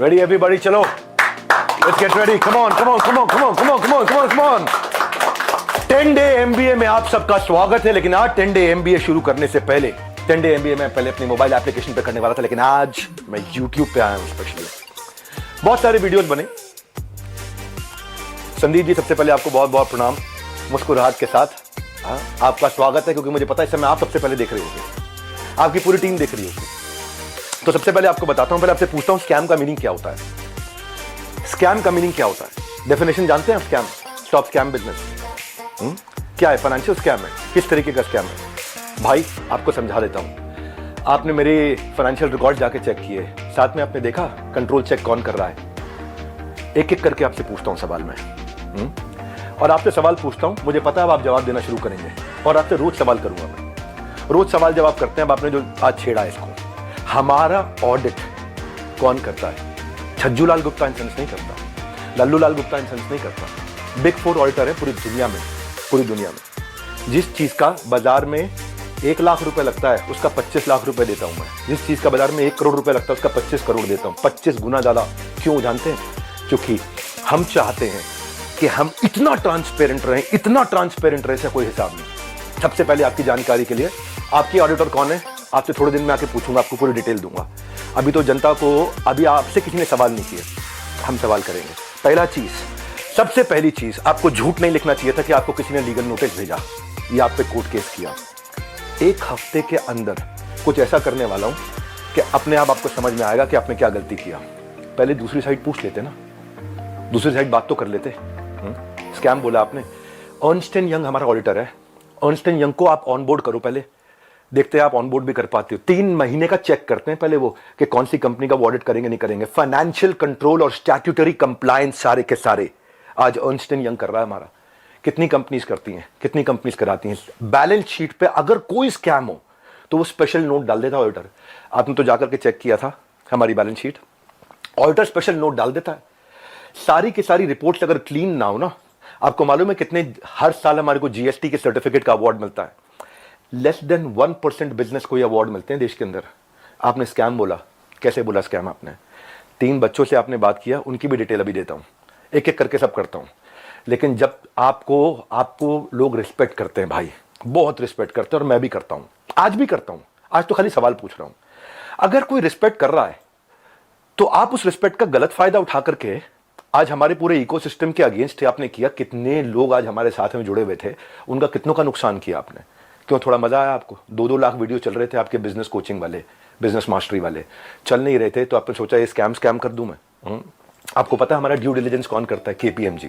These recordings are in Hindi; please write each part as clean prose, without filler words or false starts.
Ready everybody, चलो. Let's get ready. Come on. 10 Day MBA में आप सबका स्वागत है. लेकिन आज 10 Day MBA शुरू करने से पहले 10 Day MBA में पहले अपनी मोबाइल एप्लीकेशन पे करने वाला था, लेकिन आज मैं YouTube पे आया हूं स्पेशली. बहुत सारे वीडियोस बने. संदीप जी, सबसे पहले आपको बहुत बहुत प्रणाम. मुस्कुराहट के साथ आपका स्वागत है, क्योंकि मुझे पता है इस समय आप सबसे पहले देख रहे होंगे, आपकी पूरी टीम देख रही होगी. तो सबसे पहले आपको बताता हूं, पहले आपसे पूछता हूं स्कैम का मीनिंग क्या होता है. स्कैम का मीनिंग क्या होता है? डेफिनेशन जानते हैं आप? Scam, stop scam business. क्या है? फाइनेंशियल स्कैम है. किस तरीके का स्कैम है भाई? आपको समझा देता हूं. आपने मेरे फाइनेंशियल रिकॉर्ड जाके चेक किए, साथ में आपने देखा कंट्रोल चेक कौन कर रहा है. एक एक करके आपसे पूछता हूं सवाल में. और आपसे सवाल पूछता हूं, मुझे पता है आप जवाब देना शुरू करेंगे, और आपसे रोज सवाल करूंगा मैं. रोज सवाल जवाब करते हैं. अब आपने जो आज छेड़ा है इसको, हमारा ऑडिट कौन करता है? छज्जू लाल गुप्ता एंड सन्स नहीं करता, लल्लू लाल गुप्ता एंड सन्स नहीं करता. बिग 4 ऑडिटर है पूरी दुनिया में. जिस चीज का बाजार में 1 लाख रुपए लगता है, उसका 25 लाख रुपए देता हूं मैं. जिस चीज का बाजार में 1 करोड़ रुपए लगता है, उसका 25 करोड़ देता हूं. 25 गुना ज्यादा. क्यों जानते हैं? क्योंकि हम चाहते हैं कि हम इतना ट्रांसपेरेंट रहें ऐसा कोई हिसाब नहीं. सबसे पहले आपकी जानकारी के लिए, आपकी ऑडिटर कौन है आपसे थोड़े दिन में आके पूछूंगा, आपको पूरी डिटेल दूंगा. अभी तो जनता को, अभी आपसे किसी ने सवाल नहीं किए, हम सवाल करेंगे. सबसे पहली चीज, आपको झूठ नहीं लिखना चाहिए था कि आपको किसी ने लीगल नोटिस भेजा या आप पे कोर्ट केस किया. 1 हफ्ते के अंदर कुछ ऐसा करने वाला हूं कि अपने आप आपको समझ में आएगा कि आपने क्या गलती किया. पहले दूसरी साइड पूछ लेते ना, दूसरी साइड बात तो कर लेते. स्कैम बोला आपने. अर्नस्ट एंड यंग हमारा ऑडिटर है. अर्नस्ट एंड यंग को आप ऑनबोर्ड करो. पहले देखते हैं आप ऑनबोर्ड भी कर पाते हो. 3 महीने का चेक करते हैं पहले वो, कि कौन सी कंपनी का वो ऑडिट करेंगे नहीं करेंगे. फाइनेंशियल कंट्रोल और स्टैट्यूटरी कंप्लायंस सारे के सारे आज अर्नस्ट एंड यंग कर रहा है हमारा. कितनी कंपनीज करती हैं, कितनी कंपनीज कराती हैं. बैलेंस शीट पे अगर कोई स्कैम हो तो वो स्पेशल नोट डाल देता ऑडिटर. आपने तो जाकर के चेक किया था हमारी balance sheet. Auditor special note डाल देता है. सारी की सारी रिपोर्ट्स अगर क्लीन ना हो ना, आपको मालूम है कितने हर साल हमारे को जीएसटी के सर्टिफिकेट का अवार्ड मिलता है? लेस देन 1% बिजनेस को ये अवार्ड मिलते हैं देश के अंदर. आपने स्कैम बोला. कैसे बोला स्कैम आपने? 3 बच्चों से आपने बात किया, उनकी भी डिटेल अभी देता हूं. एक एक करके सब करता हूं. लेकिन जब आपको लोग रिस्पेक्ट करते हैं भाई, बहुत रिस्पेक्ट करते हैं, और मैं भी करता हूं, आज भी करता हूं. आज तो खाली सवाल पूछ रहा हूं. अगर कोई रिस्पेक्ट कर रहा है तो आप उस रिस्पेक्ट का गलत फायदा उठा करके आज हमारे पूरे इकोसिस्टम के अगेंस्ट आपने किया. कितने लोग आज हमारे साथ में जुड़े हुए थे, उनका कितनों का नुकसान किया आपने. क्यों? थोड़ा मजा आया आपको? 2-2 लाख वीडियो चल रहे थे आपके बिजनेस कोचिंग वाले, बिजनेस मास्टरी वाले, चल नहीं रहे थे, तो आपने सोचा ये स्कैम कर दूं मैं. आपको पता है हमारा ड्यू डिलिजेंस कौन करता है? KPMG.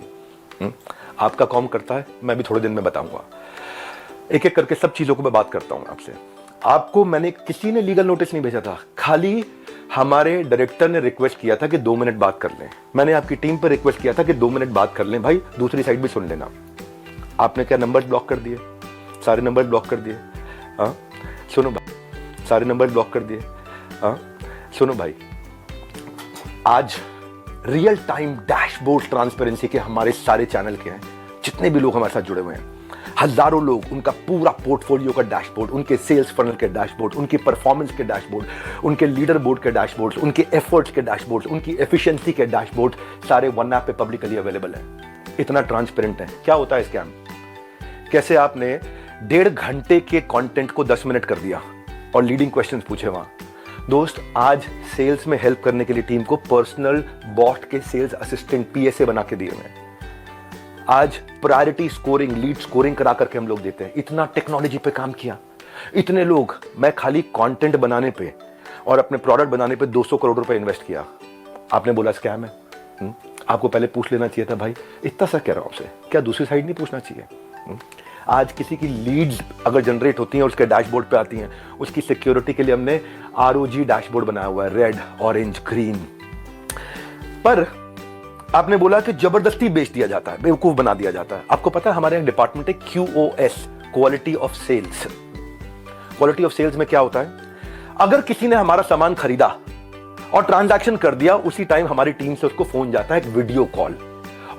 आपका कौन करता है? मैं भी थोड़े दिन में बताऊंगा. एक एक करके सब चीजों को मैं बात करता हूं आपसे. आपको मैंने, किसी ने लीगल नोटिस नहीं भेजा था, खाली हमारे डायरेक्टर ने रिक्वेस्ट किया था कि 2 मिनट बात कर लें. मैंने आपकी टीम पर रिक्वेस्ट किया था कि 2 मिनट बात कर लें भाई, दूसरी साइड भी सुन लेना. आपने क्या नंबर्स ब्लॉक कर दिए? सारे नंबर ब्लॉक कर दिए. सुनो भाई, सारे नंबर ब्लॉक कर दिए. सुनो भाई, आज रियल टाइम डैशबोर्ड ट्रांसपेरेंसी के हमारे सारे चैनल के हैं, जितने भी लोग हमारे साथ जुड़े हुए हैं, हजारों लोग, उनका पूरा पोर्टफोलियो का डैशबोर्ड, उनके सेल्स फनल के डैशबोर्ड, उनकी परफॉर्मेंस के डैशबोर्ड, उनके लीडर बोर्ड के डैशबोर्ड, उनके एफर्ट्स के डैशबोर्ड, उनकी एफिशिएंसी के डैशबोर्ड सारे वन ऐप पे पब्लिकली अवेलेबल है. इतना ट्रांसपेरेंट है. क्या होता है स्कैम? कैसे आपने 1.5 घंटे के कंटेंट को 10 मिनट कर दिया और लीडिंग क्वेश्चंस पूछे वहां. दोस्त, आज सेल्स में हेल्प करने के लिए टीम को पर्सनल बॉट के सेल्स असिस्टेंट PSA बना के दिए हैं. आज प्रायोरिटी स्कोरिंग, लीड स्कोरिंग करा करके हम लोग देते हैं. इतना टेक्नोलॉजी पे काम किया, इतने लोग. मैं खाली कंटेंट बनाने पे और अपने प्रोडक्ट बनाने पे 200 करोड़ रुपए इन्वेस्ट किया. आपने बोला स्कैम है. आपको पहले पूछ लेना चाहिए था भाई. इतना सा कह रहा हूं आपसे, क्या दूसरी साइड नहीं पूछना चाहिए? आज किसी की लीड्स अगर जनरेट होती हैं और उसके डैशबोर्ड पे आती हैं, उसकी सिक्योरिटी के लिए हमने ROG डैशबोर्ड बनाया हुआ है, रेड, ऑरेंज, ग्रीन. पर आपने बोला कि जबरदस्ती बेच दिया जाता है, बेवकूफ बना दिया जाता है. आपको पता है हमारे यहाँ डिपार्टमेंट है QoS, quality of sales. Quality of sales में क्या होता है? अगर किसी ने हमारा सामान खरीदा और ट्रांजैक्शन कर दिया, उसी टाइम हमारी टीम से उसको फोन जाता है, एक वीडियो कॉल,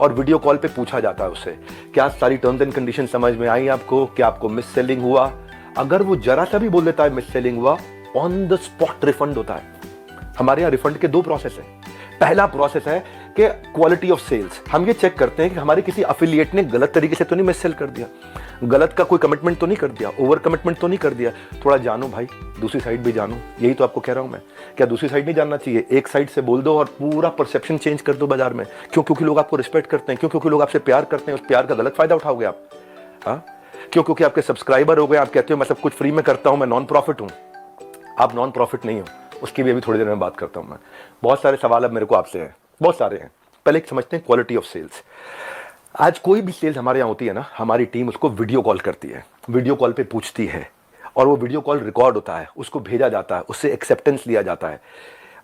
और वीडियो कॉल पे पूछा जाता है उससे, क्या सारी टर्म्स एंड कंडीशन समझ में आई आपको? क्या आपको मिस सेलिंग हुआ? अगर वो जरा सा भी बोल देता है मिस सेलिंग हुआ, ऑन द स्पॉट रिफंड होता है. हमारे यहाँ रिफंड के दो प्रोसेस है। पहला प्रोसेस है कि क्वालिटी ऑफ सेल्स, हम ये चेक करते हैं कि हमारे किसी अफिलिएट ने गलत तरीके से तो नहीं मिस सेल कर दिया, गलत का कोई कमिटमेंट तो नहीं कर दिया, ओवर कमिटमेंट तो नहीं कर दिया। थोड़ा जानो भाई, दूसरी साइड भी जानो, यही तो आपको कह रहा हूं मैं। क्या दूसरी साइड नहीं जानना चाहिए? एक साइड से बोल दो और पूरा परसेप्शन चेंज कर दो बाजार में। क्यों? क्योंकि लोग आपको रिस्पेक्ट करते हैं। क्यों? क्योंकि लोग आपसे प्यार करते हैं। उस प्यार का गलत फायदा उठाओगे आप? हाँ, क्यों? क्योंकि आपके सब्सक्राइबर हो गए, आप कहते हो मैं सब कुछ फ्री में करता हूं, मैं नॉन प्रॉफिट हूं। आप नॉन प्रॉफिट नहीं हो, उसकी भी अभी थोड़ी देर में बात करता हूं मैं। बहुत सारे सवाल अब मेरे को आपसे हैं, बहुत सारे हैं। पहले एक समझते हैं क्वालिटी ऑफ सेल्स। आज कोई भी सेल्स हमारे यहाँ होती है ना, हमारी टीम उसको वीडियो कॉल करती है, वीडियो कॉल पे पूछती है, और वो वीडियो कॉल रिकॉर्ड होता है, उसको भेजा जाता है, उससे एक्सेप्टेंस लिया जाता है,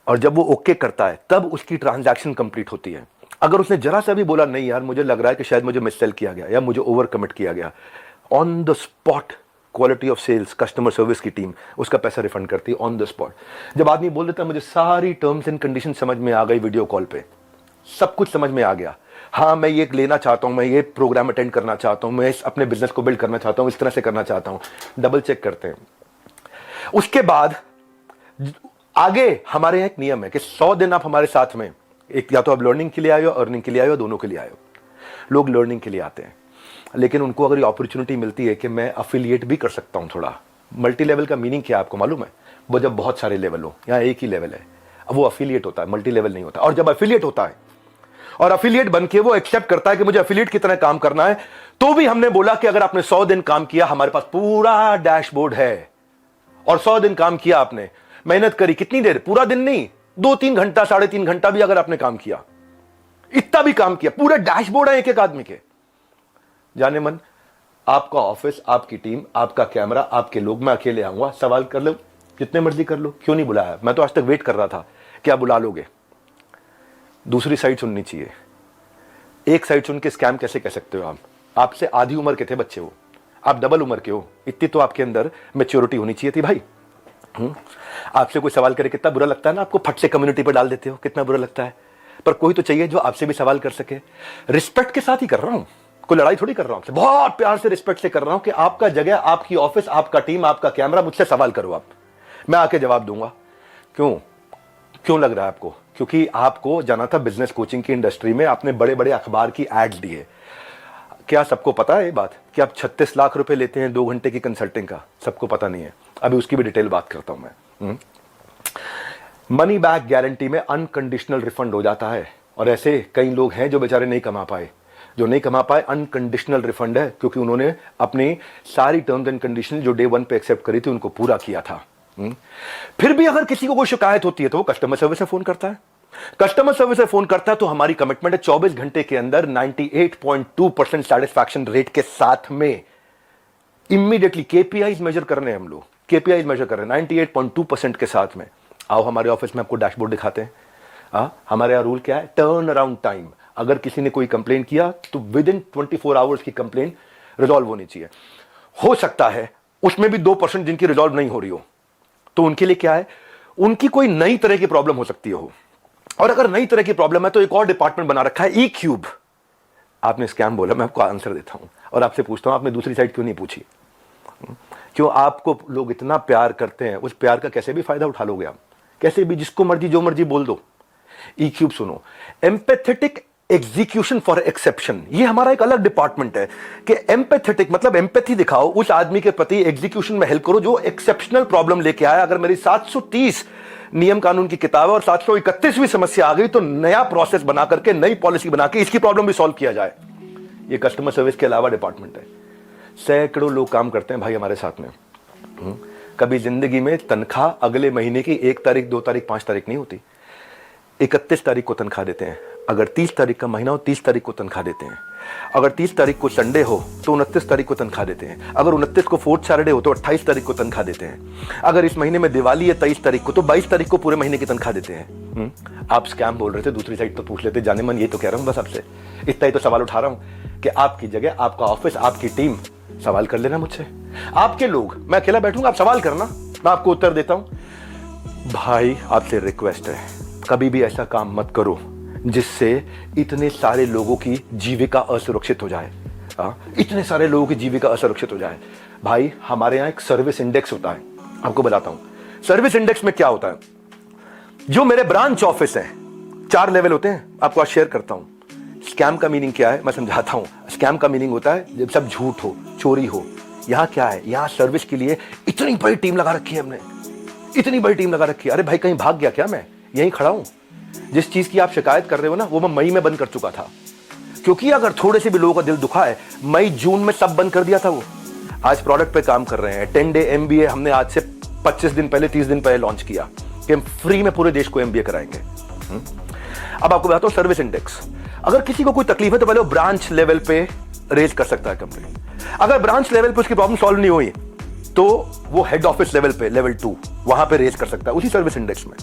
और जब वो ओके करता है तब उसकी ट्रांजैक्शन कंप्लीट होती है। अगर उसने जरा सा भी बोला नहीं यार मुझे लग रहा है कि शायद मुझे मिस सेल किया गया या मुझे ओवर कमिट किया गया, on the spot quality of sales customer service की टीम उसका पैसा रिफंड करती है ऑन द स्पॉट। जब आदमी बोल देता है मुझे सारी टर्म्स एंड कंडीशन समझ में आ गई, वीडियो कॉल पे सब कुछ समझ में आ गया, हाँ मैं ये लेना चाहता हूं, मैं ये प्रोग्राम अटेंड करना चाहता हूं, मैं अपने बिजनेस को बिल्ड करना चाहता हूं, इस तरह से करना चाहता हूं, डबल चेक करते हैं। उसके बाद आगे हमारे यहाँ एक नियम है कि 100 दिन आप हमारे साथ में, एक या तो आप लर्निंग के लिए आए हो, अर्निंग के लिए आए हो, दोनों के लिए आए हो। लोग लर्निंग के लिए आते हैं, लेकिन उनको अगर ये अपॉर्चुनिटी मिलती है कि मैं अफिलिएट भी कर सकता हूं थोड़ा। मल्टी लेवल का मीनिंग क्या है आपको मालूम है? वो जब बहुत सारे लेवल हो, यहाँ एक ही लेवल है, अब वो अफिलिएट होता है, मल्टी लेवल नहीं होता। और जब अफिलिएट होता है और अफिलिएट बन के वो एक्सेप्ट करता है कि मुझे अफिलिएट की तरह काम करना है, तो भी हमने बोला कि अगर आपने 100 दिन काम किया, हमारे पास पूरा डैशबोर्ड है, और 100 दिन काम किया आपने, मेहनत करी, कितनी देर? पूरा दिन नहीं, 2-3 घंटा, 3.5 घंटा भी अगर आपने काम किया, इतना भी काम किया, पूरे डैशबोर्ड है एक एक आदमी के। जाने मन, आपका ऑफिस, आपकी टीम, आपका कैमरा, आपके लोग, मैं अकेले आऊंगा, सवाल कर लो जितने मर्जी कर लो, क्यों नहीं बुलाया? मैं तो आज तक वेट कर रहा था, क्या बुला लोगे? दूसरी साइड सुननी चाहिए। एक साइड सुन के स्कैम कैसे कह सकते हो आप? आपसे आधी उम्र के थे बच्चे हो, आप डबल उम्र के हो, इतनी तो आपके अंदर मैच्योरिटी होनी चाहिए थी भाई। आपसे कोई सवाल करे कितना बुरा लगता है ना, आपको फट से कम्युनिटी पर डाल देते हो, कितना बुरा लगता है। पर कोई तो चाहिए जो आपसे भी सवाल कर सके। रिस्पेक्ट के साथ ही कर रहा हूं, कोई लड़ाई थोड़ी कर रहा हूं आपसे, बहुत प्यार से रिस्पेक्ट से कर रहा हूं कि आपका जगह, आपकी ऑफिस, आपका टीम, आपका कैमरा, मुझसे सवाल करो आप, मैं आके जवाब दूंगा। क्यों लग रहा है आपको? क्योंकि आपको जाना था बिजनेस कोचिंग की इंडस्ट्री में, आपने बड़े बड़े अखबार की एड्स दिए। क्या सबको पता है ये बात कि आप 36 लाख रुपए लेते हैं 2 घंटे की कंसल्टिंग का? सबको पता नहीं है, अभी उसकी भी डिटेल बात करता हूं मैं। मनी बैक गारंटी में अनकंडीशनल रिफंड हो जाता है, और ऐसे कई लोग हैं जो बेचारे नहीं कमा पाए, अनकंडीशनल रिफंड है क्योंकि उन्होंने अपनी सारी टर्म्स एंड कंडीशन जो डे 1 पे एक्सेप्ट करी थी उनको पूरा किया था। फिर भी अगर किसी को कोई शिकायत होती है तो वो कस्टमर सर्विस से फोन करता है। कस्टमर सर्विस से फोन करता है तो हमारी कमिटमेंट है 24 घंटे के अंदर 98.2% सेटिस्फैक्शन रेट के साथ में इमीडिएटली केपीआईज मेजर कर रहे हैं हम लोग, केपीआईज मेजर कर रहे हैं 98.2% के साथ में। आओ हमारे ऑफिस में आपको डैशबोर्ड दिखाते हैं। हमारे यहाँ रूल क्या है? Turn around time. अगर किसी ने कोई कंप्लेन किया तो विद इन 24 आवर्स की कंप्लेन रिजॉल्व होनी चाहिए। हो सकता है उसमें भी 2% जिनकी रिजॉल्व नहीं हो रही हो, तो उनके लिए क्या है, उनकी कोई नई तरह की प्रॉब्लम हो सकती हो, और अगर नई तरह की प्रॉब्लम है तो एक और डिपार्टमेंट बना रखा है, ई क्यूब। आपने स्कैम बोला, मैं आपको आंसर देता हूं और आपसे पूछता हूं आपने दूसरी साइड क्यों नहीं पूछी? क्यों? आपको लोग इतना प्यार करते हैं, उस प्यार का कैसे भी फायदा उठा लोगे आप, कैसे भी, जिसको मर्जी जो मर्जी बोल दो। ई क्यूब सुनो, एम्पैथेटिक एग्जीक्यूशन फॉर एक्सेप्शन, ये हमारा एक अलग डिपार्टमेंट है कि एम्पैथेटिक मतलब एम्पैथी दिखाओ उस आदमी के प्रति, एग्जीक्यूशन में हेल्प करो जो एक्सेप्शनल प्रॉब्लम लेके आया। अगर मेरी 730 नियम कानून की किताब और 731वीं समस्या आ गई तो नया प्रोसेस बना करके, नई पॉलिसी बना के इसकी प्रॉब्लम भी सॉल्व किया जाए। ये कस्टमर सर्विस के अलावा डिपार्टमेंट है। सैकड़ों लोग काम करते हैं भाई हमारे साथ में। कभी जिंदगी में तनख्वाह अगले महीने की 1 तारीख, 2 तारीख, 5 तारीख नहीं होती, 31 तारीख को तनख्वाह देते हैं। अगर 30 तारीख का महीना हो 30 तारीख को तनख्वाह देते हैं। अगर 30 तारीख को संडे हो तो 29 तारीख को तनख्वाह देते हैं। अगर 29 को 4th सैटरडे हो तो 28 तारीख को तनख्वाह देते हैं। अगर इस महीने में दिवाली है 23 तारीख को तो 22 तारीख को पूरे महीने की तनख्वाह देते हैं। आप स्कैम बोल रहे थे, दूसरी साइड तो पूछ लेते। जाने मन ये तो कह रहा हूं बस आपसे, इतना ही तो सवाल उठा रहा हूं कि आपकी जगह, आपका ऑफिस, आपकी टीम, सवाल कर लेना मुझसे। आपके लोग, मैं अकेला बैठूंगा, आप सवाल करना, मैं आपको उत्तर देता हूं। भाई आपसे रिक्वेस्ट है, कभी भी ऐसा काम मत करो जिससे इतने सारे लोगों की जीविका असुरक्षित हो जाए। इतने सारे लोगों की जीविका असुरक्षित हो जाए। भाई हमारे यहाँ एक सर्विस इंडेक्स होता है, आपको बताता हूं। सर्विस इंडेक्स में क्या होता है? जो मेरे ब्रांच ऑफिस हैं, 4 लेवल होते हैं, आपको आज शेयर करता हूं। स्कैम का मीनिंग क्या है मैं समझाता हूं। स्कैम का मीनिंग होता है जब सब झूठ हो, चोरी हो। यहां क्या है, यहां सर्विस के लिए इतनी बड़ी टीम लगा रखी है हमने, इतनी बड़ी टीम लगा रखी है। अरे भाई कहीं भाग गया क्या? मैं यहीं खड़ा हूं। जिस चीज की आप शिकायत कर रहे हो ना, वो मैं मई में बंद कर चुका था, क्योंकि अगर थोड़े से भी लोगों का दिल दुखा है, मई जून में सब बंद कर दिया था। वो आज प्रोडक्ट पे काम कर रहे हैं। 10 डे MBA हमने आज से 25 दिन पहले, 30 दिन पहले लॉन्च किया कि हम फ्री में पूरे देश को MBA कराएंगे। अब आपको बताता हूं सर्विस इंडेक्स। अगर किसी को कोई तकलीफ है तो पहले वो ब्रांच लेवल पे रेज कर सकता है कंपनी। अगर ब्रांच लेवल पे उसकी प्रॉब्लम सॉल्व नहीं हुई तो वो हेड ऑफिस लेवल पे, लेवल 2, वहां पे रेज कर सकता है उसी सर्विस इंडेक्स में।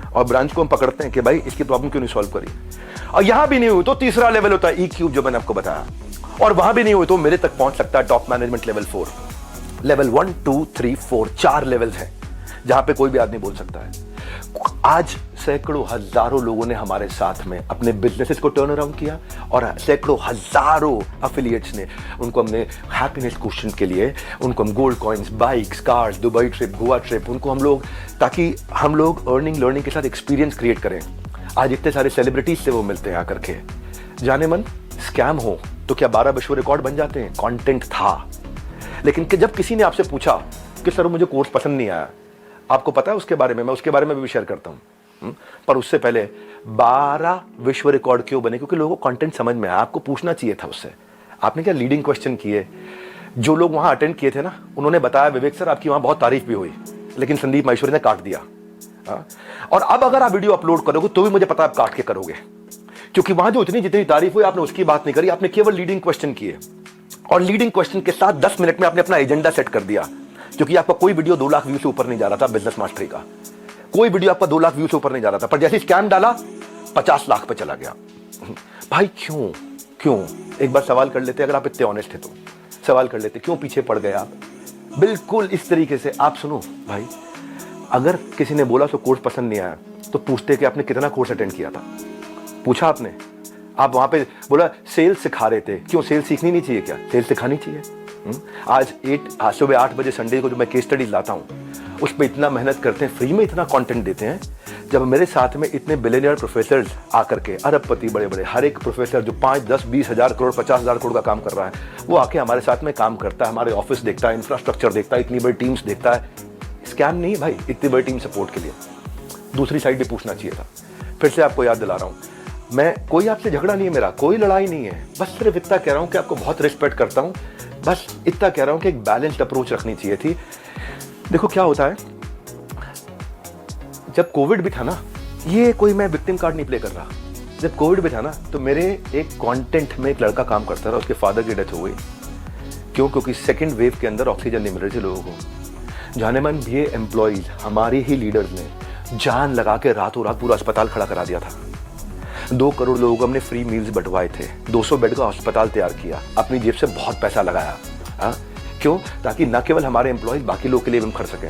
और ब्रांच को हम पकड़ते हैं कि भाई इसकी प्रॉब्लम क्यों नहीं सॉल्व करी। और यहां भी नहीं हुई तो तीसरा लेवल होता है EQ, जो मैंने आपको बताया। और वहां भी नहीं हुई तो मेरे तक पहुंच सकता है top management level 4। Level 1, 2, 3, 4, 4 levels हैं जहां पे कोई भी आदमी बोल सकता है। आज सैकड़ों हजारों लोगों ने हमारे साथ में अपने बिजनेसेस को टर्न अराउंड किया, और सैकड़ों हजारों एफिलिएट्स ने, उनको हमने हैप्पीनेस क्वेश्चन के लिए, उनको हम gold coins, bikes, cars, Dubai trip, Goa trip, उनको हम लोग, ताकि हम लोग अर्निंग लर्निंग के साथ एक्सपीरियंस क्रिएट करें। आज इतने सारे सेलिब्रिटीज से वो मिलते हैं आकर के। जाने मन स्कैम हो तो क्या 12 विश्व रिकॉर्ड बन जाते हैं? कंटेंट था। लेकिन जब किसी ने आपसे पूछा कि सर मुझे कोर्स पसंद नहीं आया, आपको पता है उसके बारे में, मैं उसके बारे में भी शेयर करता हूं। पर उससे पहले 12 विश्व रिकॉर्ड क्यों बने? क्योंकि लोगों को कंटेंट समझ में आया। आपको पूछना चाहिए था उससे। आपने क्या लीडिंग क्वेश्चन किए? जो लोग वहां अटेंड किए थे ना, उन्होंने बताया विवेक सर आपकी वहां बहुत तारीफ भी हुई, लेकिन संदीप माहेश्वरी ने काट दिया। और अब अगर आप वीडियो अपलोड करोगे तो भी मुझे पता आप काट के करोगे, क्योंकि वहां जो जितनी तारीफ हुई आपने उसकी बात नहीं करी, आपने केवल लीडिंग क्वेश्चन किए। और लीडिंग क्वेश्चन के साथ 10 मिनट में आपने अपना एजेंडा सेट कर दिया, क्योंकि आपका कोई वीडियो 2 लाख व्यू से ऊपर नहीं जा रहा था। बिजनेस मास्टरी का कोई वीडियो आपका 2 लाख व्यू से ऊपर नहीं जा रहा था, पर जैसे स्कैम डाला 50 लाख पे चला गया। भाई क्यों? एक बार सवाल कर लेते, अगर आप इतने ऑनेस्ट थे तो सवाल कर लेते, क्यों पीछे पड़ गए आप? बिल्कुल इस तरीके से आप सुनो भाई, अगर किसी ने बोला तो कोर्स पसंद नहीं आया तो पूछते कि आपने कितना कोर्स अटेंड किया था। पूछा आपने? आप वहां पे बोला सेल्स सिखा रहे थे, क्यों? सेल्स सीखनी नहीं चाहिए क्या? सेल्स सिखानी चाहिए। आज सुबह 8 बजे संडे को जो मैं केस स्टडी लाता हूं, उस पर इतना मेहनत करते हैं, फ्री में इतना कंटेंट देते हैं। जब मेरे साथ में इतने बिलियनियर प्रोफेसर आकर के, अरबपति बड़े बड़े, हर एक प्रोफेसर जो 5, 10, 20 हजार करोड़, 50 हजार करोड़ का काम कर रहा है, वो आके हमारे साथ में काम करता है, हमारे ऑफिस देखता है, इंफ्रास्ट्रक्चर देखता है, इतनी बड़ी टीम्स देखता है। स्कैम नहीं भाई, इतनी बड़ी टीम सपोर्ट के लिए। दूसरी साइड भी पूछना चाहिए था। फिर से आपको याद दिला रहा हूं, मैं कोई आपसे झगड़ा नहीं है, मेरा कोई लड़ाई नहीं है, बस सिर्फ इतना कह रहा हूं कि आपको बहुत रिस्पेक्ट करता हूं, बस इतना कह रहा हूं कि एक बैलेंस्ड अप्रोच रखनी चाहिए थी। देखो क्या होता है, जब कोविड भी था ना, ये कोई मैं विक्टिम कार्ड नहीं प्ले कर रहा, जब कोविड भी था ना, तो मेरे एक कंटेंट में एक लड़का काम करता था, उसके फादर की डेथ हो गई। क्यों? क्योंकि सेकेंड वेव के अंदर ऑक्सीजन नहीं मिल रही थी लोगों को। जाने मन ये एम्प्लॉइज, हमारे ही लीडर्स ने जान लगा के रातों रात पूरा अस्पताल खड़ा करा दिया था। 2 करोड़ लोगों को हमने फ्री मील्स बंटवाए थे, 200 बेड का अस्पताल तैयार किया, अपनी जेब से बहुत पैसा लगाया। क्यों? ताकि न केवल हमारे एम्प्लॉइज, बाकी लोगों के लिए भी हम कर सकें।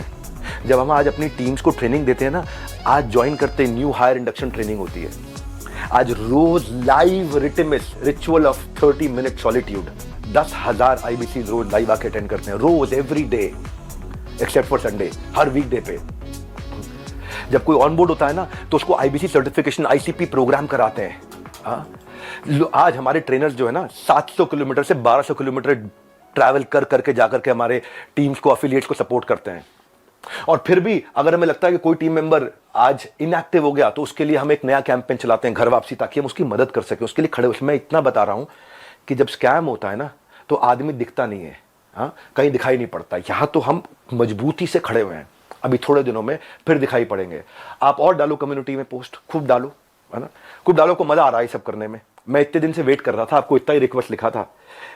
जब हम आज अपनी टीम्स को ट्रेनिंग देते हैं ना, आज ज्वाइन करते न्यू हायर इंडक्शन ट्रेनिंग होती है, आज रोज live ritual of 30 minute solitude, 10,000 IBC रोज लाइव आके अटेंड करते हैं, रोज, every day except for Sunday, हर वीकडे पे। जब कोई ऑनबोर्ड होता है ना, तो उसको IBC सर्टिफिकेशन, ICP प्रोग्राम कराते हैं। आज हमारे ट्रेनर्स जो है ना, 700 किलोमीटर से 1200 किलोमीटर ट्रैवल कर करके जाकर के हमारे टीम्स को, एफिलिएट्स को सपोर्ट करते हैं। और फिर भी अगर हमें लगता है कि कोई टीम मेंबर आज इनएक्टिव हो गया, तो उसके लिए हम एक नया कैंपेन चलाते हैं, घर वापसी, ताकि हम उसकी मदद कर सकें, उसके लिए खड़े हो। मैं इतना बता रहा हूं कि जब स्कैम होता है ना, तो आदमी दिखता नहीं है, कहीं दिखाई नहीं पड़ता। यहां तो हम मजबूती से खड़े हुए हैं, अभी थोड़े दिनों में फिर दिखाई पड़ेंगे। आप और डालो कम्युनिटी में पोस्ट, खूब डालो, है ना, खूब डालो, को मजा आ रहा है सब करने में। मैं इतने दिन से वेट कर रहा था, आपको इतना ही रिक्वेस्ट लिखा था,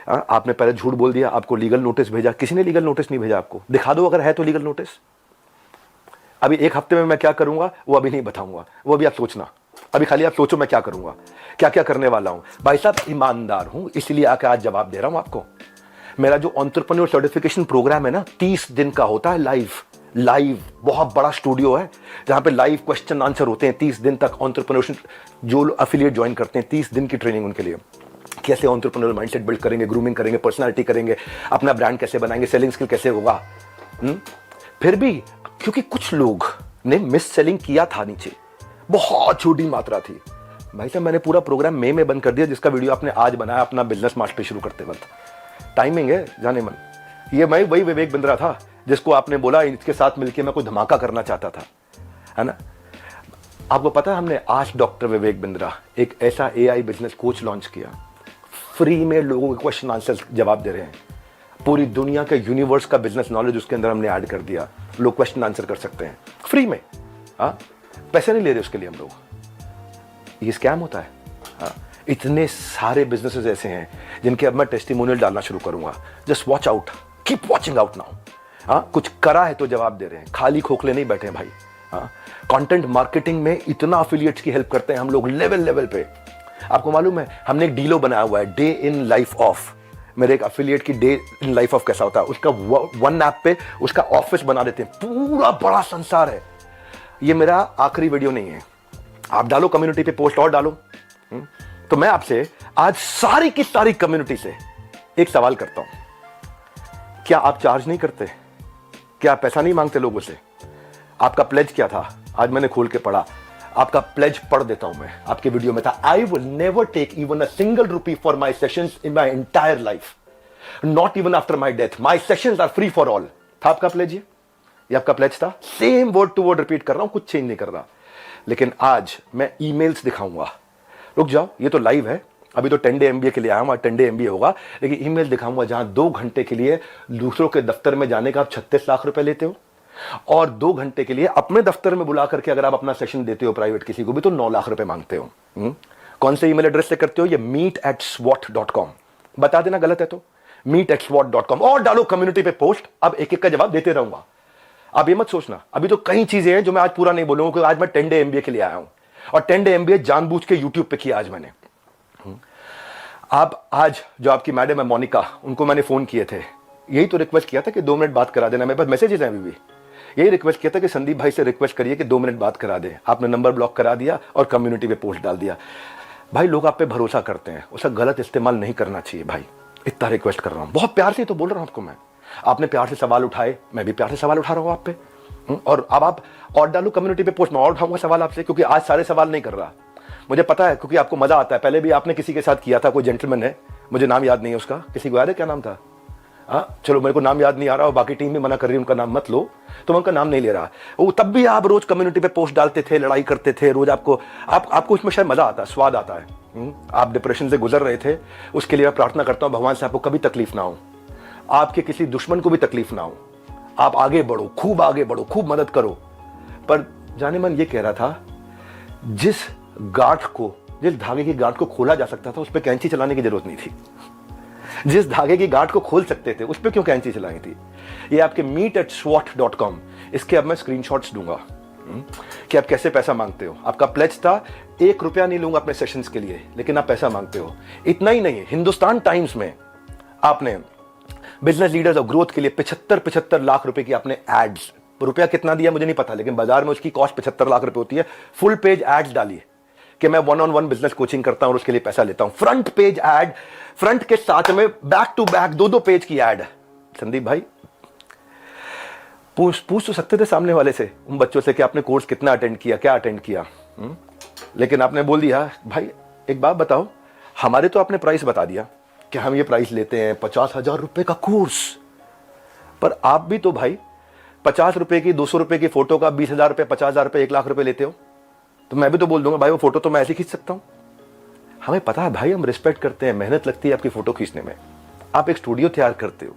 आपने पहले झूठ बोल दिया, आपको लीगल नोटिस भेजा। किसी ने लीगल नोटिस नहीं भेजा आपको, दिखा दो अगर है तो लीगल नोटिस। अभी 1 हफ्ते में मैं क्या करूंगा वो अभी नहीं बताऊंगा, वो अभी आप सोचना, अभी खाली आप सोचो मैं क्या करूंगा, क्या क्या करने वाला हूं। भाई साहब ईमानदार हूं, इसलिए आके आज जवाब दे रहा हूं आपको। मेरा जो एंटरप्रेन्योर सर्टिफिकेशन प्रोग्राम है ना, 30 दिन का होता है, लाइव बहुत बड़ा स्टूडियो है जहां पे लाइव क्वेश्चन आंसर होते हैं 30 दिन तक। एंटरप्रेन्योरशिप जो एफिलिएट ज्वाइन करते हैं, 30 दिन की ट्रेनिंग उनके लिए, कैसे एंटरप्रेन्योर माइंडसेट बिल्ड करेंगे, ग्रूमिंग करेंगे, पर्सनालिटी करेंगे, अपना ब्रांड कैसे बनाएंगे, सेलिंग स्किल कैसे होगा। फिर भी क्योंकि कुछ लोग ने मिस सेलिंग किया था नीचे, बहुत छोटी मात्रा थी भाई साहब। मैंने पूरा प्रोग्राम मई में बंद कर दिया, जिसका वीडियो आपने आज बनाया अपना बिजनेस मास्टर शुरू करते वक्त। टाइमिंग है जाने मन। ये मैं वही विवेक बिंद्रा था जिसको आपने बोला इसके साथ मिलकर मैं कोई धमाका करना चाहता था, है ना। आपको पता है हमने आज डॉक्टर विवेक बिंद्रा एक ऐसा एआई बिजनेस कोच लॉन्च किया, फ्री में लोगों के क्वेश्चन आंसर जवाब दे रहे हैं। पूरी दुनिया के यूनिवर्स का बिजनेस नॉलेज उसके अंदर हमने ऐड कर दिया, लोग क्वेश्चन आंसर कर सकते हैं फ्री में। हाँ, पैसे नहीं ले रहे उसके लिए हम लोग। ये स्कैम होता है। हाँ, इतने सारे बिजनेसेस ऐसे हैं जिनके अब मैं टेस्टिमोनियल डालना शुरू करूंगा। Just watch out, keep watching out now. हाँ, कुछ करा है तो जवाब दे रहे हैं, खाली खोखले नहीं बैठे भाई। हाँ, कंटेंट मार्केटिंग में इतना अफिलिएट्स की हेल्प करते हैं हम लोग लेवल पे। आपको मालूम है हमने एक डीलो बनाया हुआ है, डे इन लाइफ ऑफ। मेरे एक अफिलिएट की डे इन लाइफ ऑफ कैसा होता है, उसका वन ऐप पे उसका ऑफिस बना देते हैं, पूरा बड़ा संसार है। ये मेरा आखिरी वीडियो नहीं है, आप डालो कम्युनिटी पे पोस्ट और डालो। तो मैं आपसे आज सारी की सारी कम्युनिटी से एक सवाल करता हूं, क्या आप चार्ज नहीं करते? क्या आप पैसा नहीं मांगते लोगों से? आपका प्लेज क्या था? आज मैंने खोल के पढ़ा, आपका प्लेज पढ़ देता हूं मैं। आपके वीडियो में था, I will never take even a single rupee for my sessions in my entire life, not even after my death, my sessions are free for all. था आपका प्लेज? ये आपका प्लेज था। Same word to word repeat कर रहा हूं, कुछ चेंज नहीं कर रहा। लेकिन आज मैं ईमेल्स दिखाऊंगा। रुक जाओ, ये तो लाइव है, अभी तो 10 डे MBA के लिए आया हूं, 10 डे MBA होगा, लेकिन ईमेल दिखाऊंगा जहां 2 घंटे के लिए दूसरों के दफ्तर में जाने का आप 36 लाख रुपए लेते हो, और 2 घंटे के लिए अपने दफ्तर में बुला करके अगर आप अपना सेशन देते हो प्राइवेट किसी को भी तो 9 लाख रुपए मांगते हो। कौन से ईमेल एड्रेस से करते हो? ये meet@swot.com। बता देना गलत है तो meet@swot.com, और डालो कम्युनिटी पे पोस्ट। अब एक एक का जवाब देते रहूंगा। आप ये मत सोचना, अभी तो कई चीजें हैं जो मैं आज पूरा नहीं बोलूंगा, क्योंकि आज मैं 10 डे MBA के लिए आया हूं, और 10 डे MBA जानबूझ के यूट्यूब पे किया आज मैंने। आप आज जो आपकी मैडम है मोनिका, उनको मैंने फोन किए थे, यही तो रिक्वेस्ट किया था कि 2 मिनट बात करा देना। मेरे पास मैसेजेस हैं अभी भी, यही रिक्वेस्ट किया था कि संदीप भाई से रिक्वेस्ट करिए कि 2 मिनट बात करा दे। आपने नंबर ब्लॉक करा दिया और कम्युनिटी पे पोस्ट डाल दिया। भाई लोग आप पे भरोसा करते हैं, उसका गलत इस्तेमाल नहीं करना चाहिए भाई। इतना रिक्वेस्ट कर रहा हूं, बहुत प्यार से तो बोल रहा हूं आपको मैं। आपने प्यार से सवाल उठाए, मैं भी प्यार से सवाल उठा रहा हूं आप पे। और अब आप और डालो कम्युनिटी पे पोस्ट, मैं और उठाऊंगा सवाल आपसे, क्योंकि आज सारे सवाल नहीं कर रहा। मुझे पता है, क्योंकि आपको मजा आता है। पहले भी आपने किसी के साथ किया था, कोई जेंटलमैन है, मुझे नाम याद नहीं है उसका, किसी को याद है क्या नाम था? हाँ चलो, मेरे को नाम याद नहीं आ रहा और बाकी टीम भी मना कर रही है उनका नाम मत लो, तो मैं उनका नाम नहीं ले रहा। वो तब भी आप रोज कम्युनिटी पे पोस्ट डालते थे, लड़ाई करते थे रोज। आपको उसमें शायद मजा आता है, स्वाद आता है। आप डिप्रेशन से गुजर रहे थे, उसके लिए मैं प्रार्थना करता हूं भगवान से आपको कभी तकलीफ ना हो, आपके किसी दुश्मन को भी तकलीफ ना हो। आप आगे बढ़ो, खूब आगे बढ़ो, खूब मदद करो। पर जाने मन ये कह रहा था, जिस धागे की गांठ को खोला जा सकता था उस पर कैंची चलाने की जरूरत नहीं थी। जिस धागे की गांठ को खोल सकते थे उस पर क्यों कैंची चलाई थी? ये आपके meet@swot.com, इसके अब मैं स्क्रीनशॉट्स दूंगा कि आप कैसे पैसा मांगते हो। आपका प्लेज था 1 रुपया नहीं लूंगा अपने सेशंस के लिए, लेकिन आप पैसा मांगते हो। इतना ही नहीं, हिंदुस्तान टाइम्स में आपने बिजनेस लीडर्स और ग्रोथ के लिए 75 लाख रुपए की आपने एड्स, रुपया कितना दिया मुझे नहीं पता, लेकिन बाजार में उसकी कॉस्ट 75 लाख रुपए होती है। फुल पेज एड्स डाली कि मैं 1-on-1 बिजनेस कोचिंग करता हूं और उसके लिए पैसा लेता हूं। फ्रंट पेज एड, फ्रंट के साथ में बैक टू बैक 2-2 पेज की एड। संदीप भाई पूछ तो सकते थे सामने वाले से, उन बच्चों से कि आपने कोर्स कितना अटेंड किया, क्या अटेंड किया। लेकिन आपने बोल दिया भाई एक बात बताओ, हमारे तो आपने प्राइस बता दिया कि हम ये प्राइस लेते हैं 50,000 रुपए का कोर्स, पर आप भी तो भाई 50 रुपए की, 200 रुपए की फोटो का 20,000 रुपए, 50,000 रुपए, 1 लाख रुपए लेते हो। तो मैं भी तो बोल दूंगा भाई वो फोटो तो मैं ऐसे खींच सकता हूं। हमें पता है भाई, हम रिस्पेक्ट करते हैं, मेहनत लगती है आपकी फोटो खींचने में। आप एक स्टूडियो तैयार करते हो,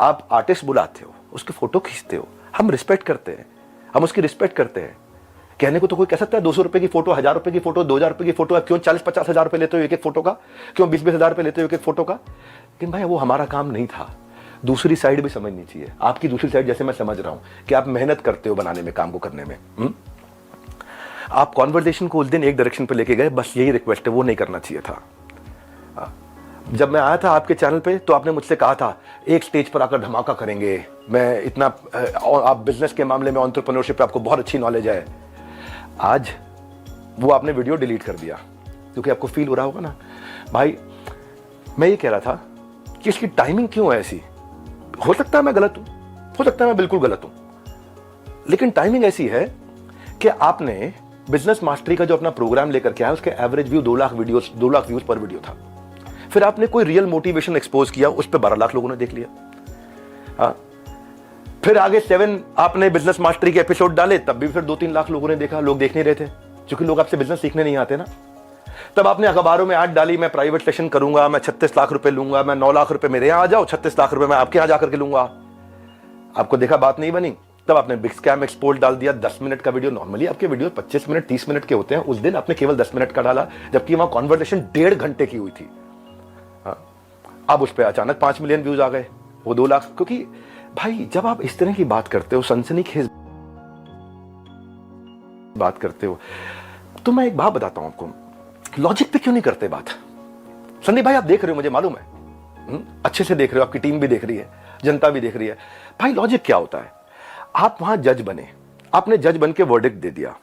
आप आर्टिस्ट बुलाते हो, उसकी फोटो खींचते हो, हम रिस्पेक्ट करते हैं, हम उसकी रिस्पेक्ट करते हैं। कहने को तो कोई कह सकता है 200 रुपए की फोटो, 1000 रुपए की फोटो, 2000 रुपए की फोटो, आप क्यों 40-50 हजार रुपए लेते हो एक फोटो का, क्यों 20-20 हजार रुपए लेते हो एक फोटो का? लेकिन भाई वो हमारा काम नहीं था। दूसरी साइड भी समझनी चाहिए, आपकी दूसरी साइड जैसे मैं समझ रहा हूं कि आप मेहनत करते हो बनाने में, काम को करने में। आप कॉन्वर्सेशन को उस दिन एक डायरेक्शन पे लेके गए, बस यही रिक्वेस्ट है, वो नहीं करना चाहिए था। जब मैं आया था आपके चैनल पे तो आपने मुझसे कहा था एक स्टेज पर आकर धमाका करेंगे, मैं इतना, आप बिजनेस के मामले में, एंटरप्रेन्योरशिप पे आपको बहुत अच्छी नॉलेज है। आज वो आपने वीडियो डिलीट कर दिया, क्योंकि आपको फील हो रहा होगा ना भाई। मैं ये कह रहा था कि इसकी टाइमिंग क्यों है ऐसी। हो सकता है मैं गलत हूं, हो सकता है मैं बिल्कुल गलत हूं, लेकिन टाइमिंग ऐसी है कि आपने बिजनेस मास्टरी का जो अपना प्रोग्राम लेकर के आया, उसके average view 2 lakh videos, 2 lakh views पर वीडियो था। फिर आपने कोई रियल मोटिवेशन एक्सपोज किया, उस पर 12 लाख लोगों ने देख लिया। हाँ, फिर आगे 7 आपने बिजनेस मास्टरी के एपिसोड डाले, तब भी फिर 2-3 लाख लोगों ने देखा। लोग देख नहीं रहे थे क्योंकि लोग आपसे बिजनेस सीखने नहीं आते ना। तब आपने अखबारों में ऐड डाली, मैं प्राइवेट सेशन करूंगा, मैं 36 लाख रुपए लूंगा, मैं 9 लाख रुपए मेरे यहां आ जाओ, 36 लाख रुपए मैं आपके यहां जाकर के लूंगा। आपको देखा बात नहीं बनी, तब आपने बिग स्कैम एक्सपोर्ट डाल दिया। 10 मिनट का वीडियो, नॉर्मली आपके वीडियो 25 मिनट 30 मिनट के होते हैं, उस दिन आपने केवल 10 मिनट का डाला, जबकि वहां कॉन्वर्सेशन 1.5 घंटे की हुई थी। अब उस पर अचानक 5 मिलियन व्यूज आ गए, वो 2 लाख। क्योंकि भाई जब आप इस तरह की बात करते हो, सनसनीखेज बात करते हो, तो मैं एक बात बताता हूं आपको, लॉजिक पे क्यों नहीं करते बात। संदीप भाई आप देख रहे हो, मुझे मालूम है, अच्छे से देख रहे हो, आपकी टीम भी देख रही है, जनता भी देख रही है। भाई लॉजिक क्या होता है? आप वहां जज बने, आपने जज बन के वर्डिक्ट दे दिया।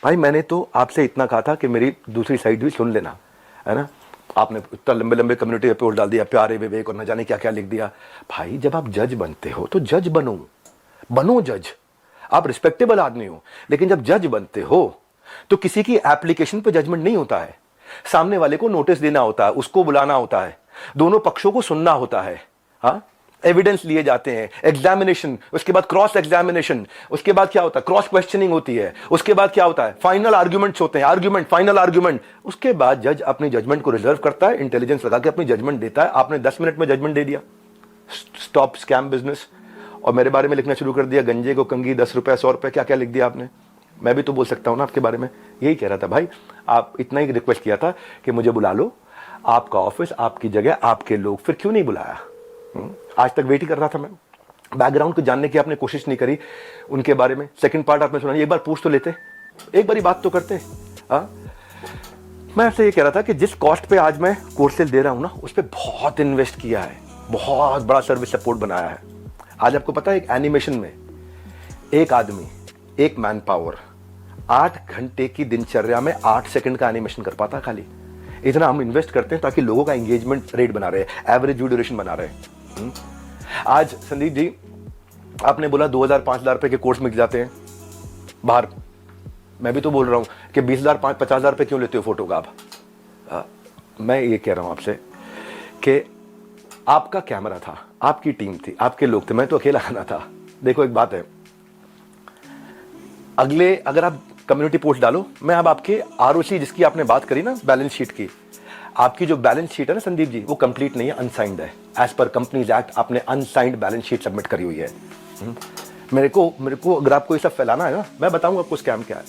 भाई मैंने तो आपसे इतना कहा था कि मेरी दूसरी साइड भी सुन लेना, है ना। आपने इतना लंबे लंबे कम्युनिटी एपिसोड डाल दिया, प्यारे विवेक और न जाने क्या क्या लिख दिया। भाई जब आप जज बनते हो तो जज बनो जज। आप रिस्पेक्टेबल आदमी हो, लेकिन जब जज बनते हो तो किसी की एप्लीकेशन पे जजमेंट नहीं होता है। सामने वाले को नोटिस देना होता है, उसको बुलाना होता है, दोनों पक्षों को सुनना होता है। हाँ, एविडेंस लिए जाते हैं, एग्जामिनेशन, उसके बाद क्रॉस एग्जामिनेशन, उसके बाद क्या होता है, क्रॉस क्वेश्चनिंग होती है, उसके बाद क्या होता है, फाइनल आर्ग्यूमेंट्स होते हैं, आर्ग्यूमेंट, फाइनल आर्ग्यूमेंट। उसके बाद जज अपनी जजमेंट को रिजर्व करता है, इंटेलिजेंस लगा के अपनी जजमेंट देता है। आपने 10 मिनट में जजमेंट दे दिया, स्टॉप स्कैम बिजनेस, और मेरे बारे में लिखना शुरू कर दिया, गंजे को कंगी 10 रुपए 100 रुपए, क्या क्या लिख दिया आपने। मैं भी तो बोल सकता हूं ना आपके बारे में, यही कह रहा था भाई। आप इतना ही रिक्वेस्ट किया था कि मुझे बुला लो, आपका ऑफिस, आपकी जगह, आपके लोग, फिर क्यों नहीं बुलाया? आज तक वेट ही कर रहा था मैं। बैकग्राउंड को जानने की आपने कोशिश नहीं करी उनके बारे में। सेकंड पार्ट आपने सुना, एक बार पूछ तो लेते, एक बारी बात तो करते। मैं आपसे ये कह रहा था कि जिस कॉस्ट पे आज मैं कोर्सेज दे रहा हूं ना, उस पर बहुत इन्वेस्ट किया है, बहुत बड़ा सर्विस सपोर्ट बनाया है। आज आपको पता है, एक एनिमेशन में एक आदमी, एक मैन पावर 8 घंटे की दिनचर्या में 8 सेकंड का एनिमेशन कर पाता। खाली इतना हम इन्वेस्ट करते हैं ताकि लोगों का एंगेजमेंट रेट बना रहे, एवरेज व्यू ड्यूरेशन बना रहे। आज संदीप जी आपने बोला 2000-5000 रुपए के कोर्स मिल जाते हैं बाहर। मैं भी तो बोल रहा हूं कि 20,000-50,000 रुपए क्यों लेते हो फोटो का आप? मैं ये कह रहा हूं आपसे कि आपका कैमरा था, आपकी टीम थी, आपके लोग थे, मैं तो अकेला आना था। देखो एक बात है, अगले अगर आप कम्युनिटी पोस्ट डालो, मैं अब आपके आरओसी जिसकी आपने बात करी ना, बैलेंस शीट की, आपकी जो बैलेंस शीट है ना संदीप जी, वो कंप्लीट नहीं है, अनसाइंड है। एज पर कंपनीज एक्ट आपने अनसाइंड बैलेंस शीट सबमिट करी हुई है। मेरे को अगर आपको ये सब फैलाना है ना, मैं बताऊंगा आपको स्कैम क्या है।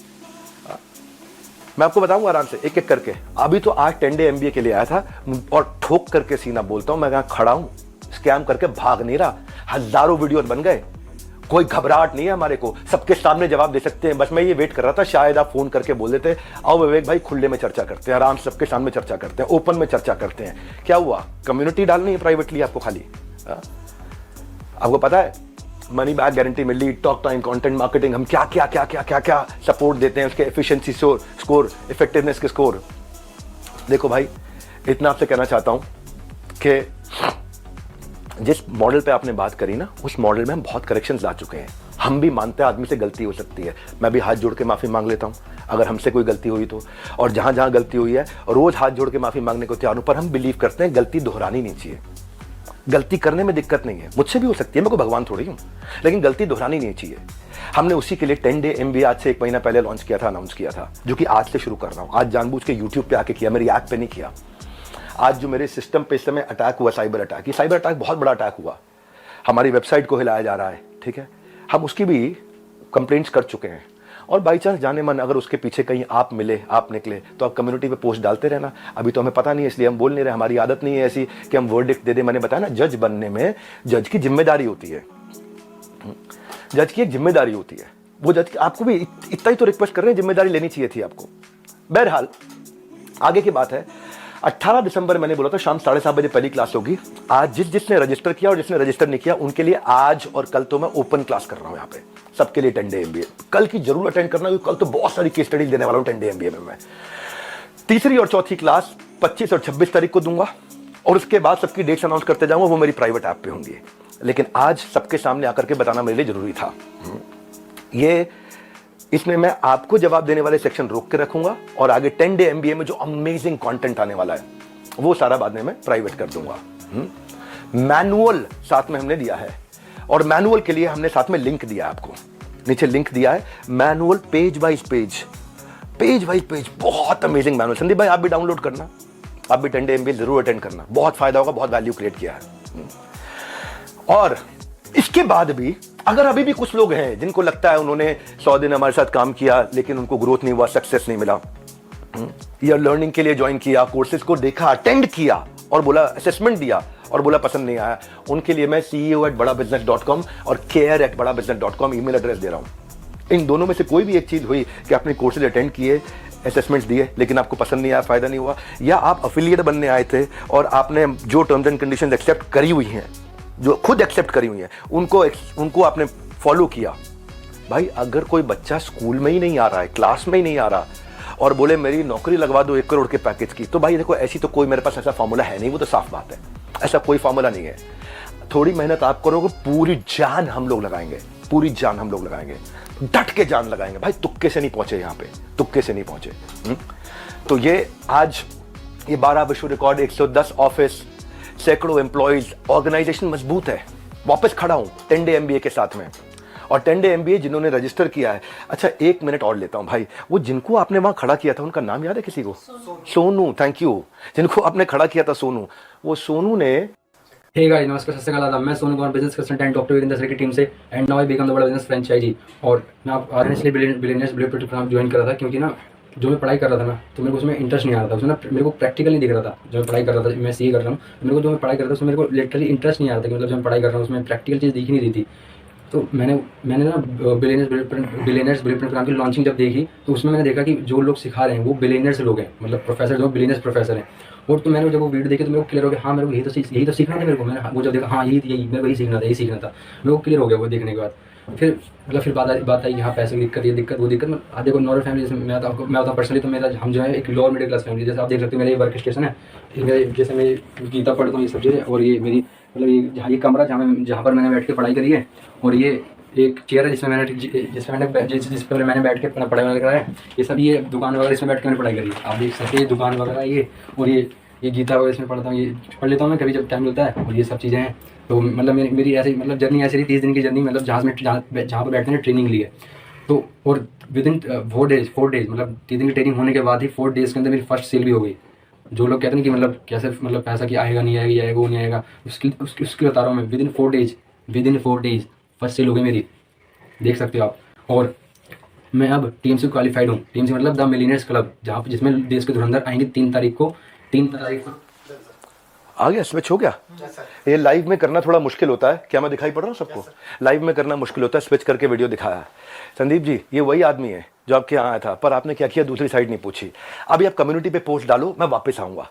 मैं आपको बताऊंगा आराम से, एक एक करके। अभी तो आज 10 डे MBA के लिए आया था और ठोक करके सीना बोलता हूं, मैं यहां खड़ा हूं, स्कैम करके भाग नहीं रहा। हजारों वीडियो बन गए, कोई घबराहट नहीं है हमारे को, सबके सामने जवाब दे सकते हैं। बस मैं ये वेट कर रहा था, शायद आप फोन करके बोल देते, आओ विवेक भाई खुले में चर्चा करते हैं, आराम से सबके सामने चर्चा करते हैं, ओपन में चर्चा करते हैं। क्या हुआ, कम्युनिटी डालनी है प्राइवेटली आपको खाली? आपको पता है मनी बैक गारंटी मिल रही, टॉक टाइम, कंटेंट मार्केटिंग, हम क्या क्या क्या क्या क्या क्या सपोर्ट देते हैं, उसके एफिशिएंसी स्कोर, इफेक्टिवनेस के स्कोर। देखो भाई, इतना आपसे कहना चाहता हूं कि जिस मॉडल पे आपने बात करी ना, उस मॉडल में हम बहुत करेक्शंस ला चुके हैं। हम भी मानते हैं आदमी से गलती हो सकती है, मैं भी हाथ जोड़ के माफी मांग लेता हूं अगर हमसे कोई गलती हुई तो। और जहां जहां गलती हुई है रोज हाथ जोड़ के माफी मांगने को तैयार हूं, पर हम बिलीव करते हैं गलती दोहरानी नहीं चाहिए। गलती करने में दिक्कत नहीं है, मुझसे भी हो सकती है, मैं कोई भगवान थोड़ी हूं, लेकिन गलती दोहरानी नहीं चाहिए। हमने उसी के लिए 10 डे MBA आज से 1 महीना पहले लॉन्च किया था, अनाउंस किया था, जो कि आज से शुरू कर रहा हूं। आज जानबूझ के YouTube पे आके किया, मेरी ऐप पे नहीं किया। आज जो मेरे सिस्टम पे इस समय अटैक हुआ, साइबर अटैक, ये साइबर अटैक बहुत बड़ा अटैक हुआ, हमारी वेबसाइट को हिलाया जा रहा है, ठीक है। हम उसकी भी कंप्लेंट्स कर चुके हैं, और बाई चांस जाने मन अगर उसके पीछे कहीं आप मिले, आप निकले, तो आप कम्युनिटी पे पोस्ट डालते रहना। अभी तो हमें पता नहीं है, इसलिए हम बोल नहीं रहे, हमारी आदत नहीं है ऐसी कि हम वर्डिक्ट दे दे। मैंने बताया ना, जज बनने में जज की जिम्मेदारी होती है, जज की एक जिम्मेदारी होती है। वो जज आपको भी इतना ही तो रिक्वेस्ट कर रहे हैं, जिम्मेदारी लेनी चाहिए थी आपको। बहरहाल आगे की बात है, 18 दिसंबर मैंने बोला था शाम 7:30 बजे पहली क्लास होगी। आज जिसने रजिस्टर किया और जिसने रजिस्टर नहीं किया उनके लिए आज और कल तो मैं ओपन क्लास कर रहा हूं यहाँ पे, सबके लिए 10 डे MBA। कल की जरूर अटेंड करना, क्योंकि कल तो बहुत सारी केस स्टडीज देने वाला हूं 10 डे MBA में। मैं तीसरी और चौथी क्लास 25 और 26 तारीख को दूंगा, और उसके बाद सबकी डेट्स अनाउंस करते जाऊंगा, वो मेरी प्राइवेट ऐप पे होंगी। लेकिन आज सबके सामने आकर के बताना मेरे लिए जरूरी था। ये इसमें मैं आपको जवाब देने वाले सेक्शन रोक के रखूंगा और आगे 10 डे MBA में जो अमेजिंग कंटेंट आने वाला है वो सारा बाद में मैं प्राइवेट कर दूंगा। मैनुअल साथ में हमने दिया है और मैनुअल के लिए हमने साथ में लिंक दिया है आपको, नीचे लिंक दिया है मैनुअल पेज बाय पेज, बहुत अमेजिंग मैनुअल। संदीप भाई आप भी डाउनलोड करना, आप भी 10 डे MBA जरूर अटेंड करना, बहुत फायदा होगा, बहुत वैल्यू क्रिएट किया है। और इसके बाद भी अगर अभी भी कुछ लोग हैं जिनको लगता है उन्होंने 100 दिन हमारे साथ काम किया लेकिन उनको ग्रोथ नहीं हुआ, सक्सेस नहीं मिला, या लर्निंग के लिए ज्वाइन किया, कोर्सेज को देखा, अटेंड किया और बोला, असेसमेंट दिया और बोला पसंद नहीं आया, उनके लिए मैं ceo@badabusiness.com और care@badabusiness.com ईमेल एड्रेस दे रहा हूं। इन दोनों में से कोई भी एक चीज हुई कि आपने कोर्सेज अटेंड किए, असेसमेंट्स दिए लेकिन आपको पसंद नहीं आया, फायदा नहीं हुआ, या आप अफिलिएट बनने आए थे और आपने जो टर्म्स एंड कंडीशंस एक्सेप्ट करी हुई हैं, जो खुद एक्सेप्ट करी हुई हैं, उनको आपने फॉलो किया। भाई अगर कोई बच्चा स्कूल में ही नहीं आ रहा है, क्लास में ही नहीं आ रहा और बोले मेरी नौकरी लगवा दो 1 करोड़ के पैकेज की, तो भाई देखो ऐसी तो कोई मेरे पास ऐसा फॉर्मूला है नहीं, वो तो साफ बात है, ऐसा कोई फॉर्मूला नहीं है। थोड़ी मेहनत आप करोगे, पूरी जान हम लोग लगाएंगे, पूरी जान हम लोग लगाएंगे, डट के जान लगाएंगे भाई, तुक्के से नहीं पहुंचे यहाँ पे, तुक्के से नहीं पहुंचे। तो ये आज ये 12 विश्व रिकॉर्ड, 110 ऑफिस, सैकड़ों एम्प्लॉइज, ऑर्गेनाइजेशन मजबूत है, वापस खड़ा हूं 10 डे MBA के साथ में। और 10 डे MBA जिन्होंने रजिस्टर किया है, अच्छा 1 मिनट और लेता हूं भाई, वो जिनको आपने वहां खड़ा किया था उनका नाम याद है किसी को? सोनू, थैंक यू, जिनको आपने खड़ा किया था सोनू, वो सोनू ने हे गाइस, नमस्कार, सत श्री अकाल, मैं Sonu Kumar, business consultant doctor Virendra sir की टीम से, and now I become the बड़ा बिजनेस फ्रेंचाइजी। और मैं आप इसलिए बिलियनियर्स ब्लूप्रिंट प्रोग्राम ज्वाइन कर रहा था क्योंकि ना जो मैं पढ़ाई कर रहा था ना, तो मेरे को उसमें इंटरेस्ट नहीं आ रहा था, उसमें ना मेरे को प्रैक्टिकल नहीं दिख रहा था। जो मैं पढ़ाई कर रहा था, मैं सीए कर रहा हूँ, मेरे को जो मैं पढ़ाई कर रहा था उसमें मेरे को लिटरली इंटरेस्ट नहीं आ रहा था कि मतलब जो मैं पढ़ाई कर रहा हूँ उसमें प्रैक्टिकल चीज़ दिख नहीं रही थी। तो मैंने ना बिलियनियर्स ब्लूप्रिंट प्रोग्राम की लॉन्चिंग जब देखी तो उसमें मैंने देखा कि जो लोग सिखा रहे हैं वो बिलियनियर्स लोग हैं, मतलब प्रोफेसर जो बिलियनियर्स प्रोफेसर हैं। और तो मैंने जब वो वीडियो देखी तो मेरे को क्लियर हो गया, हाँ मेरे को यही तो सीखना था मेरे को। मैंने वो जब देखा, हाँ यही मेरे को यही सीखना था, मेरे को क्लियर हो गया वो देखने के बाद। फिर बात आई यहाँ पैसे की दिक्कत, ये दिक्कत वो दिक्कत। मैं देखो नॉर्मल फैमिली, जैसे मैं बताऊँ पर्सनली, तो मेरा हम जो है एक लोअर मिडिल क्लास फैमिली, जैसे आप देख सकते हो मेरा ये वर्क स्टेशन है, जैसे मैं गीता पढ़ता हूँ, ये सब चीज़ें, और ये मेरी मतलब ये कमरा जहाँ पर मैंने बैठ के पढ़ाई करी है, और ये एक चेयर है जिस पर मैंने बैठ के पढ़ाई वगैरह करा है। ये सब ये दुकान वगैरह इसमें बैठ के मैंने पढ़ाई करी है, आप देख सकते हैं दुकान वगैरह ये, और ये गीता वगैरह इसमें पढ़ता हूँ, ये पढ़ लेता हूँ मैं कभी जब टाइम मिलता है, और ये सब चीज़ें हैं। तो मतलब मेरी ऐसी मतलब जर्नी ऐसी रही 30 दिन की जर्नी, मतलब जहाँ पर बैठने ने ट्रेनिंग ली है। तो और विद इन 4 डेज मतलब 3 दिन की ट्रेनिंग होने के बाद ही 4 डेज़ के अंदर मेरी फर्स्ट सेल भी हो गई। जो लोग कहते हैं कि मतलब कैसे मतलब पैसा कि आएगा नहीं आएगा, ये आएगा वो नहीं आएगा, उसकी बता रहा हूँ मैं, within 4 days first sale हो गई मेरी, देख सकते हो आप। और मैं अब TMC क्वालिफाइड हूँ। TMC मतलब द मिलियनियर्स क्लब, जहाँ जिसमें देश के धुरंधर आएंगे 3 तारीख को आ गया, स्विच हो गया। ये लाइव में करना थोड़ा मुश्किल होता है, क्या मैं दिखाई पड़ रहा हूँ सबको? लाइव में करना मुश्किल होता है, स्विच करके वीडियो दिखाया। संदीप जी ये वही आदमी है जो आपके यहाँ आया था, पर आपने क्या किया, दूसरी साइड नहीं पूछी। अभी आप कम्युनिटी पे पोस्ट डालो, मैं वापस आऊँगा।